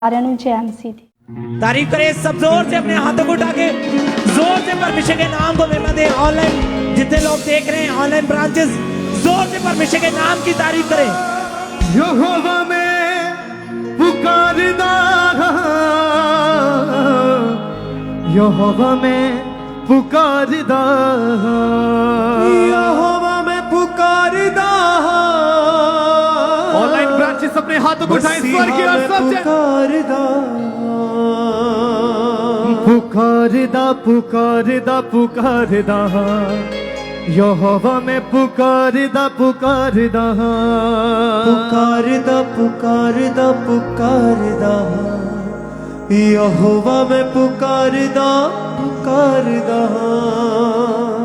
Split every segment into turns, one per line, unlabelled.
MC थी।
तारीफ करें सब जोर से, अपने हाथों को उठा के जोर से परमेश्वर के नाम को महिमा दें। ऑनलाइन जितने लोग देख रहे हैं, ऑनलाइन ब्रांचेस, जोर से परमेश्वर के नाम की तारीफ करें।
यहोवा में पुकारदा, यहोवा में पुकारदा, यहोवा में पुकारदा। ऑनलाइन ब्रांचेस अपने हाथों को उठाएं स्वर की ओर सबसे। पुकारदा पुकारदा पुकारदा, यहोवा में पुकारदा पुकारदा, पुकारदा पुकारदा पुकारदा, यहोवा में पुकारदा पुकारदा।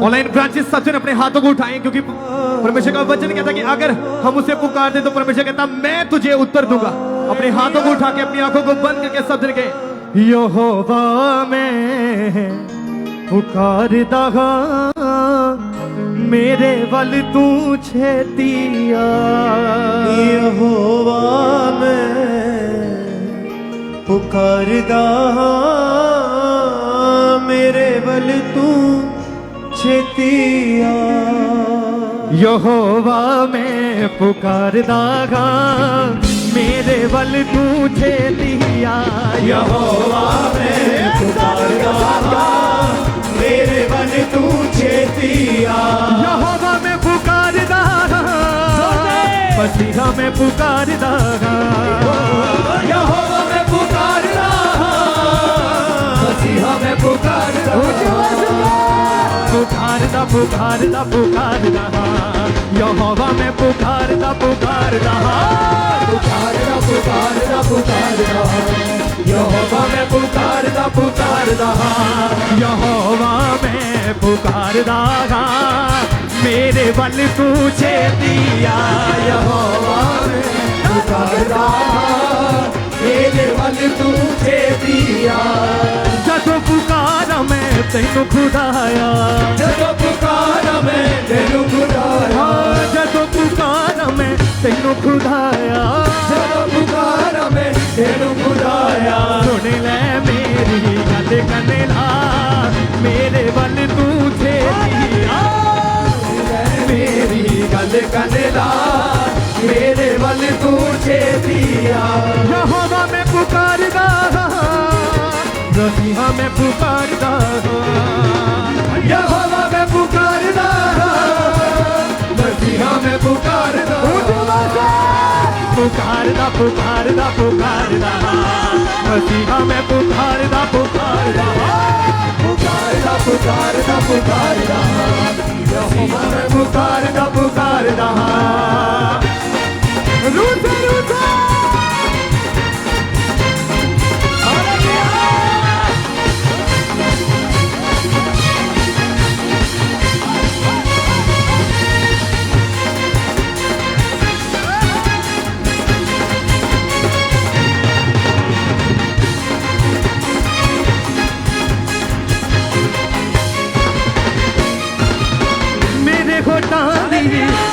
ऑनलाइन ब्रांचेस सब जन अपने हाथों को उठाएं, क्योंकि परमेश्वर का वचन कहता है कि अगर हम उसे पुकारते तो परमेश्वर कहता मैं तुझे उत्तर दूंगा। अपने हाथों को उठा के अपनी आंखों को बंद करके सब जन के यहोवा में पुकारदा, मेरे वल तू छेतिया। यहोवा में पुकारदा, मेरे वल तू छेतिया। यहोवा में पुकारदा, मेरे वल तू छेतिया। यहोवा में पुकारदा, मेरे वल तू छेतिया। यहोवा में पुकारदा, मसीहा में पुकारदा, यहोवा में पुकारदा, मसीहा में पुकारदा। पुकारदा पुकारदा पुकारदा, यहोवा में पुकारदा पुकारदा, पुकारदा पुकारदा पुकारदा, यहोवा में पुकारदा पुकारदा, यहोवा में पुकारदा, मेरे बल तू छेतिया। यहोवा में पुकारदा, मेरे बल तू छेतिया। जदों पुकारा मैं तैनू खुदाया, जदों पुकारा मैं तैनू खुदाया, जदों पुकारा मैं तैनू खुदाया, जदों पुकारा मैं तैनू खुदाया। सुन ले मेरी गल कनेला, मेरे वल तू छेतिया। मेरी गल कनेला, मेरे वल तू छेतिया। यहोवा में पुकारदा, मसीहा में पुकारदा, यहोवा में पुकारदा, मसीहा में पुकारदा। पुकारदा पुकारदा पुकारदा, मसीहा में पुकारदा पुकारदा, पुकारदा पुकारदा पुकारदा, यहोवा में पुकारदा पुकारदा। रूठा रूठा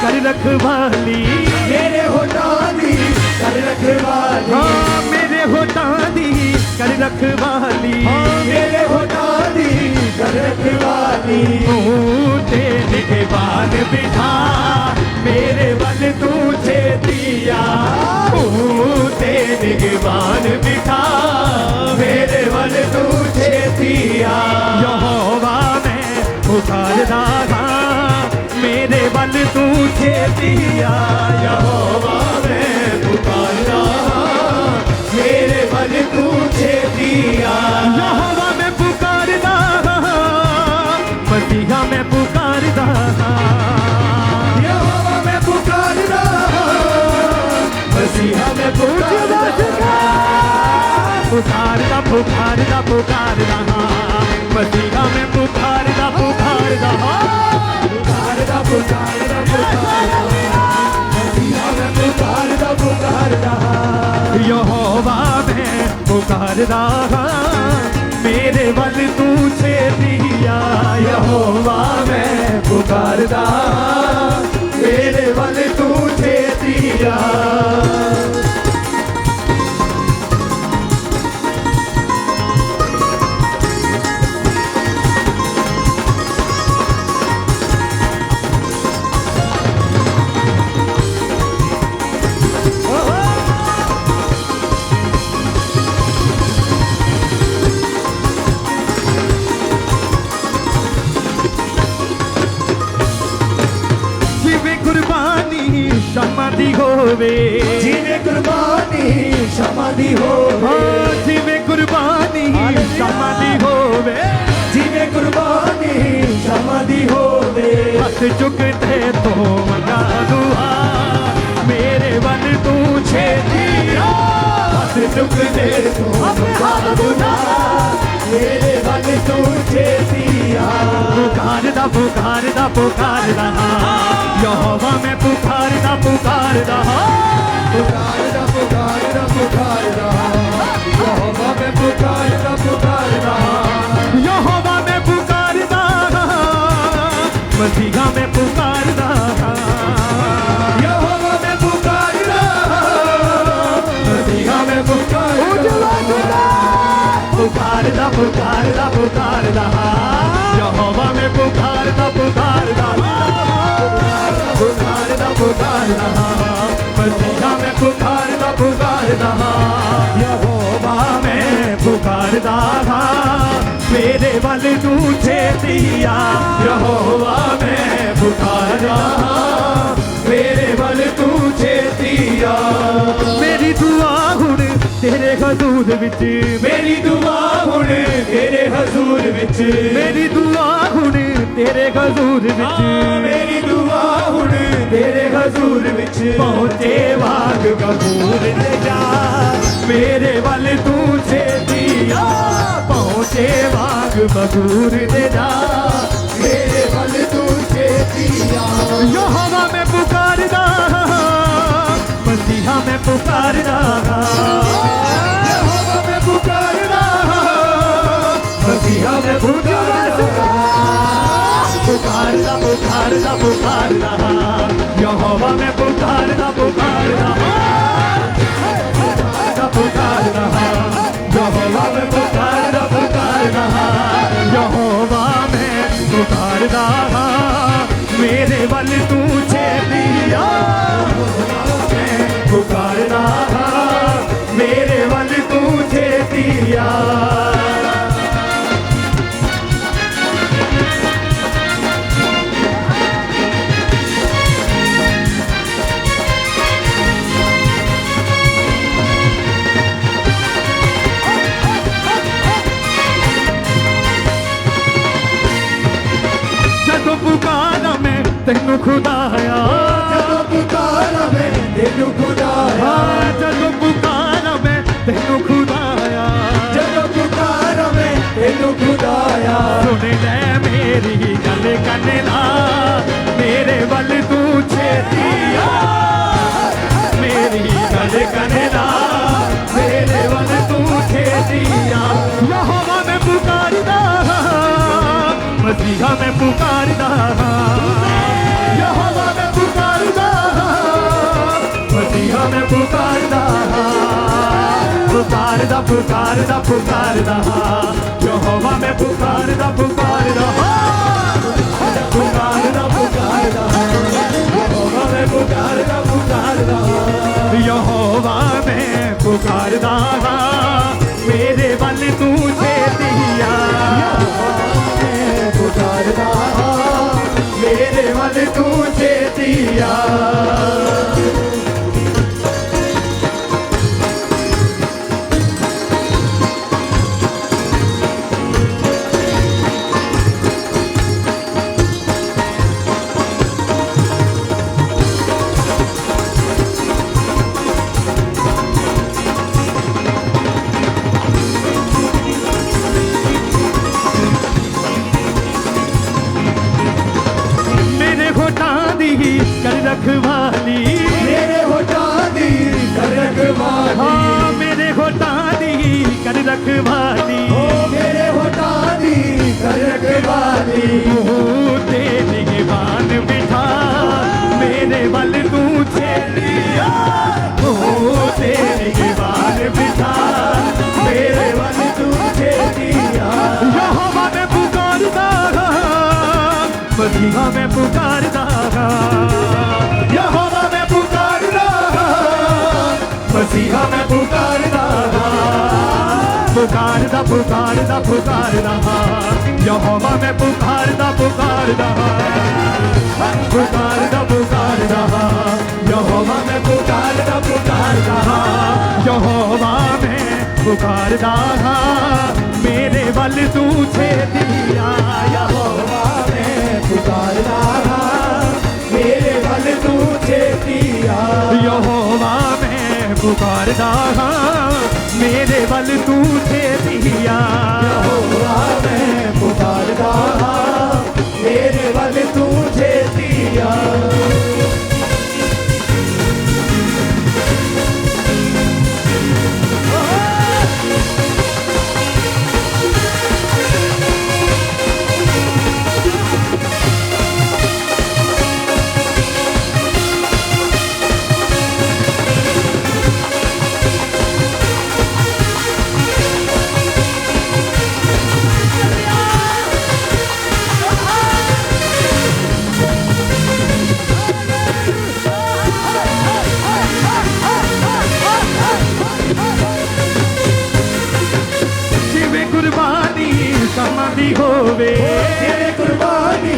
कर रखवाली, मेरे होठों दी कर रखवाली। हाँ मेरे होठों दी कर रखवाली, मेरे होठों दी कर रखवाली। ऊँटे निगहबान बिठा, मेरे वल तू छेतिया। ऊँटे निगहबान बिठा, मेरे वल तू छेतिया। यहोवा में पुकारदा, मेरे वल तू छेतिया। यहोवा में पुकारदा, मेरे वल तू छेतिया। यहोवा में पुकारदा, मसीहा में पुकारदा, यहोवा में पुकारदा, मसीहा में पुकारदा। पुकारदा पुकारदा पुकारदा, मसीहा में पुकारदा पुकारदा, पुकारदा पुकारदा पुकारदा, मसीहा में पुकारदा पुकारदा। यहोवा में पुकारदा, मेरे वल तू छेतिया। यहोवा में पुकारदा, मेरे वल तू छेतिया। होवे
जिवे कुर्बानी क्षमा दी होवे
जिवे कुर्बानी क्षमा दी होवे
जिवे कुर्बानी क्षमा दी होवे
हथ चुकते तो मंगा दुआ मेरे वन तू छेती आ
हथ चुकते तो मंगा दुआ मेरे वन तू छेती आ
पुकारदा पुकारदा पुकारदा यहोवा मैं पुकारदा पुकारदा
पुकारदा पुकारदा पुकारदा यहोवा मैं पुकारदा पुकारदा
यहोवा मैं पुकारदा मसीहा मैं पुकारदा
यहोवा मैं पुकारदा मसीहा मैं पुकारदा
पुकारदा पुकारदा पुकारदा यहोवा मैं पुकारदा पुकारदा पुकारदा पुकारदा मसीहा मैं पुकारदा पुकारदा यहोवा मैं पुकारदा मेरे वल तू छेतिया यहोवा मैं पुकारदा मेरे वल तू छेतिया मेरी दुआ हुण तेरे हजूर विच
मेरी दुआ हुण तेरे हजूर विच
मेरी दुआ हुण तेरे हजूर विच
मेरी दुआ हुण तेरे हजूर विच
पहुंचे वाग कबूर ते जा मेरे वल तू छेतिया पहुंचे वाग कबूर ते जा
मेरे वल तू छेतिया
यहोवा मैं पुकारदा मसीहा मैं पुकारदा
यहोवा मैं पुकारदा मसीहा मैं पुकारदा
पुकारदा पुकारदा पुकारदा यहोवा मैं पुकारदा पुकारदा पुकारदा यहोवा मैं पुकारदा पुकारदा यहोवा मैं पुकारदा मेरे वल तू छेतिया पुकारदा मेरे वल तू छेतिया जदों पुकारा मैं तेनू खुदाया
जदों पुकारा मैं तेनू खुदाया
जदों पुकारा मैं तेनू खुदाया
जदों पुकारा मैं तेनू खुदाया
सुन ले मेरी गल कन्ना मेरे वल तू छेतिया मेरी गल कन्ना मेरे वल तू छेतिया यहोवा मैं पुकारदा मसीहा मैं पुकारदा यहोवा मैं पुकारदा मसीहा मैं पुकारदा पुकारदा पुकारदा पुकारदा यहोवा मैं पुकारदा पुकारदा पुकारदा पुकारदा
यहोवा मैं पुकारदा पुकारदा
यहोवा मैं पुकारदा मेरे वल तू छेतिया
पुकारदा
मेरे वल तू छेतिया कर रखवाली
मेरे होठा दी कर रखवाली
हाँ मेरे होठा दी कर रखवाली
ओ मेरे होठा दी कर रखवाली
ते निगवान बिठा मेरे वल तू छेतिया ते निगवान बिठा
मेरे वल तू छेतिया
यहोवा मैं पुकारदा मसीहा मैं पुकारदा
यहोवा मैं पुकारदा मसीहा मैं पुकारदा
पुकारदा पुकारदा पुकारदा यहोवा मैं पुकारदा पुकारदा पुकारदा पुकारदा यहोवा यहोवा मैं पुकारदा पुकारदा यहोवा मैं पुकारदा मेरे वल तू छेतिया यहोवा मैं पुकारदा मेरे वल तू छेतिया यहोवा मैं पुकारदा मेरे वल तू छेतिया यहोवा मैं पुकारदा मेरे वल तू छेतिया समाधि होवे जिवे कुर्बानी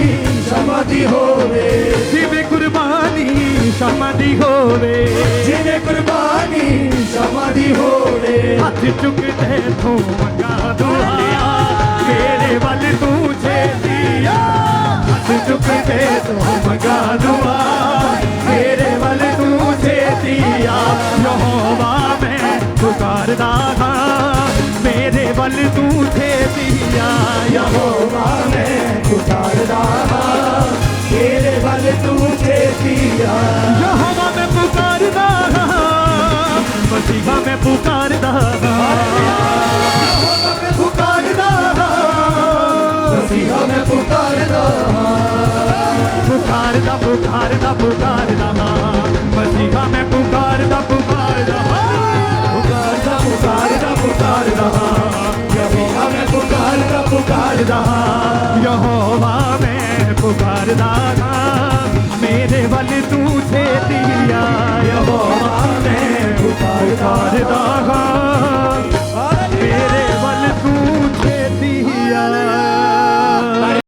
समाधि होवे जिवे कुर्बानी समाधि होवे जिवे कुर्बानी समाधि होवे हाथ चुकते तू मंगा दुआ मेरे वल तू छेतिया हाथ चुकते तू मंगा दुआ मेरे वल तू छेतिया यहोवा मैं पुकारदा मेरे वल तू छेतिया यहोवा मैं पुकारदा मेरे वल तू छेतिया यहोवा मैं पुकारदा मसीहा मैं पुकारदा यहोवा मैं पुकारदा मसीहा मैं पुकारदा पुकारदा पुकारदा पुकारदा मसीहा मैं पुकारदा पुकारदा पुकारदा पुकारदा पुकारदा यहोवा मैं पुकारदा पुकारदा यहोवा मैं पुकारदा मेरे वल तू छेतिया यहोवा मैं पुकारदा